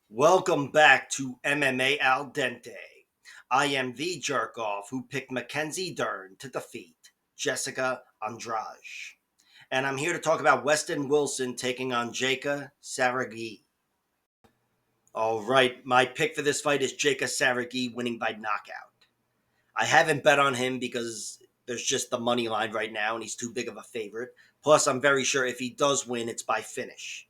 Welcome back to MMA Al Dente. I am the jerk off who picked Mackenzie Dern to defeat Jessica Andrade. And I'm here to talk about Westin Wilson taking on Jeka Saragih. All right, my pick for this fight is Jeka Saragih winning by knockout. I haven't bet on him because there's just the money line right now and he's too big of a favorite. Plus, I'm very sure if he does win, it's by finish.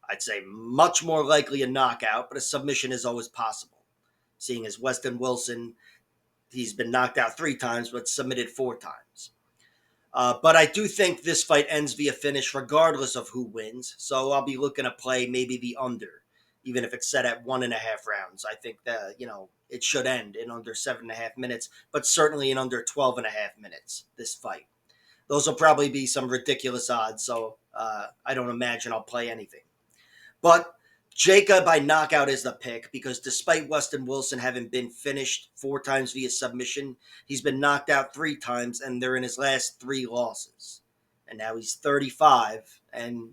I'd say much more likely a knockout, but a submission is always possible. Seeing as Weston Wilson, he's been knocked out 3 times, but submitted 4 times. But I do think this fight ends via finish regardless of who wins. So I'll be looking to play maybe the under, even if it's set at 1.5 rounds. I think that, it should end in under 7.5 minutes, but certainly in under 12.5 minutes, this fight. Those will probably be some ridiculous odds. So I don't imagine I'll play anything. But Jaka by knockout is the pick because despite Weston Wilson having been finished 4 times via submission, he's been knocked out 3 times and they're in his last 3 losses. And now he's 35 and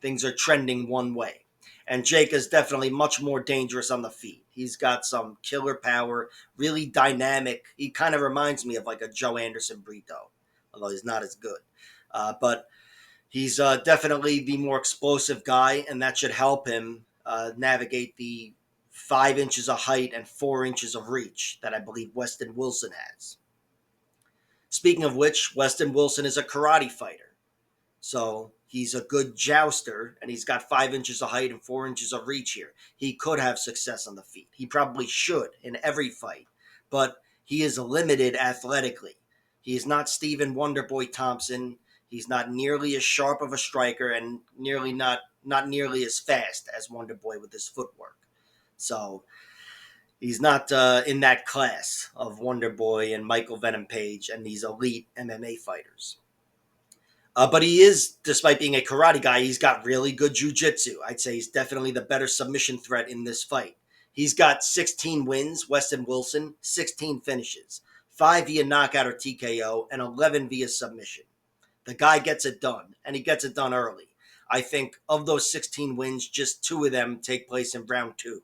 things are trending one way. And Jake is definitely much more dangerous on the feet. He's got some killer power, really dynamic. He kind of reminds me of like a Joe Anderson Brito, although he's not as good. But he's definitely the more explosive guy, and that should help him navigate the 5 inches of height and 4 inches of reach that I believe Weston Wilson has. Speaking of which, Weston Wilson is a karate fighter. So he's a good jouster, and he's got 5 inches of height and 4 inches of reach here. He could have success on the feet. He probably should in every fight, but he is limited athletically. He is not Stephen Wonderboy Thompson. He's not nearly as sharp of a striker and not nearly as fast as Wonderboy with his footwork. So he's not in that class of Wonderboy and Michael Venom Page and these elite MMA fighters. But he is, despite being a karate guy, he's got really good jiu-jitsu. I'd say he's definitely the better submission threat in this fight. He's got 16 wins, Weston Wilson, 16 finishes, 5 via knockout or TKO, and 11 via submission. The guy gets it done, and he gets it done early. I think of those 16 wins, just 2 of them take place in round 2,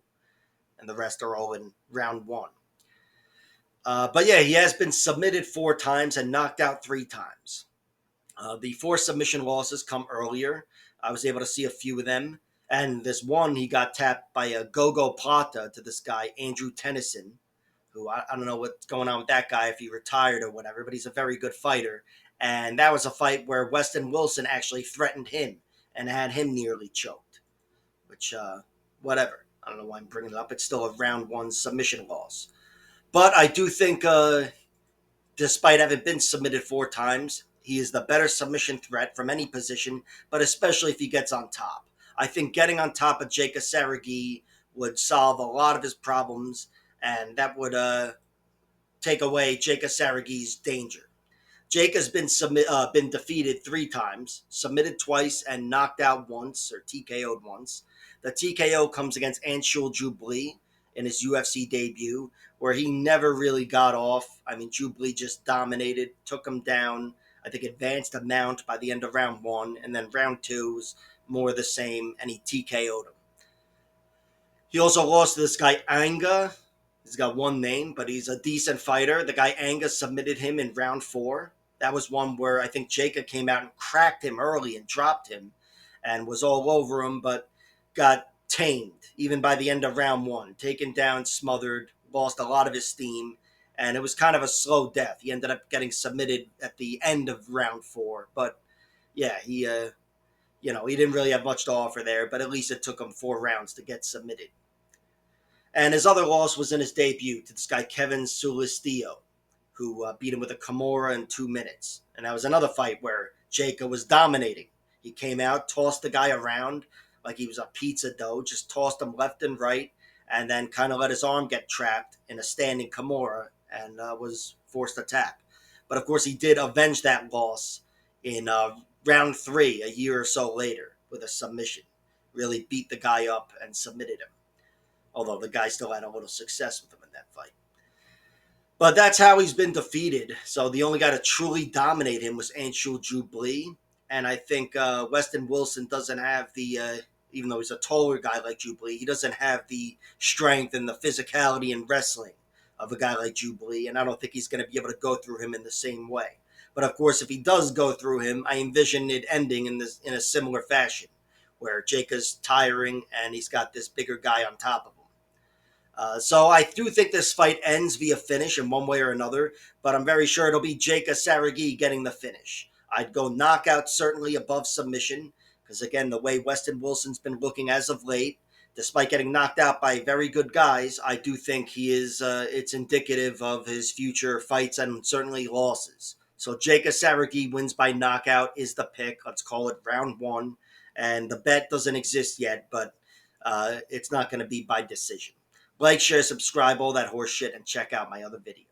and the rest are all in round 1. But yeah, he has been submitted 4 times and knocked out 3 times. The 4 submission losses come earlier. I was able to see a few of them. And this one, he got tapped by a Gogo Plata to this guy, Andrew Tennyson, who I don't know what's going on with that guy, if he retired or whatever, but he's a very good fighter. And that was a fight where Weston Wilson actually threatened him and had him nearly choked, which, whatever. I don't know why I'm bringing it up. It's still a round 1 submission loss. But I do think, despite having been submitted 4 times, he is the better submission threat from any position, but especially if he gets on top. I think getting on top of Jeka Saragih would solve a lot of his problems, and that would take away Jeka Saragih's danger. Jake has been defeated 3 times, submitted twice, and knocked out once, or TKO'd once. The TKO comes against Anshul Jubli in his UFC debut, where he never really got off. I mean, Jubli just dominated, took him down. I think advanced a mount by the end of round 1, and then round 2 was more the same, and he TKO'd him. He also lost to this guy Anga. He's got one name, but he's a decent fighter. The guy Anga submitted him in round 4. That was one where I think Jacob came out and cracked him early and dropped him and was all over him, but got tamed even by the end of round 1. Taken down, smothered, lost a lot of his steam, and it was kind of a slow death. He ended up getting submitted at the end of round 4, but yeah, he didn't really have much to offer there, but at least it took him 4 rounds to get submitted. And his other loss was in his debut to this guy Kevin Sulistio, who beat him with a Kimura in 2 minutes. And that was another fight where Jaka was dominating. He came out, tossed the guy around like he was a pizza dough, just tossed him left and right, and then kind of let his arm get trapped in a standing Kimura and was forced to tap. But of course, he did avenge that loss in round 3 a year or so later with a submission. Really beat the guy up and submitted him. Although the guy still had a little success with him in that fight. But that's how he's been defeated. So the only guy to truly dominate him was Anshul Jubli. And I think Weston Wilson doesn't have the even though he's a taller guy like Jubilee, he doesn't have the strength and the physicality and wrestling of a guy like Jubilee, and I don't think he's going to be able to go through him in the same way. But of course, if he does go through him, I envision it ending in a similar fashion, where Jeka's tiring and he's got this bigger guy on top of him. So I do think this fight ends via finish in one way or another, but I'm very sure it'll be Jeka Saragih getting the finish. I'd go knockout certainly above submission, because again, the way Westin Wilson's been looking as of late, despite getting knocked out by very good guys, I do think he is. It's indicative of his future fights and certainly losses. So Jeka Saragih wins by knockout is the pick. Let's call it round one, and the bet doesn't exist yet, but it's not going to be by decision. Like, share, subscribe, all that horse shit, and check out my other videos.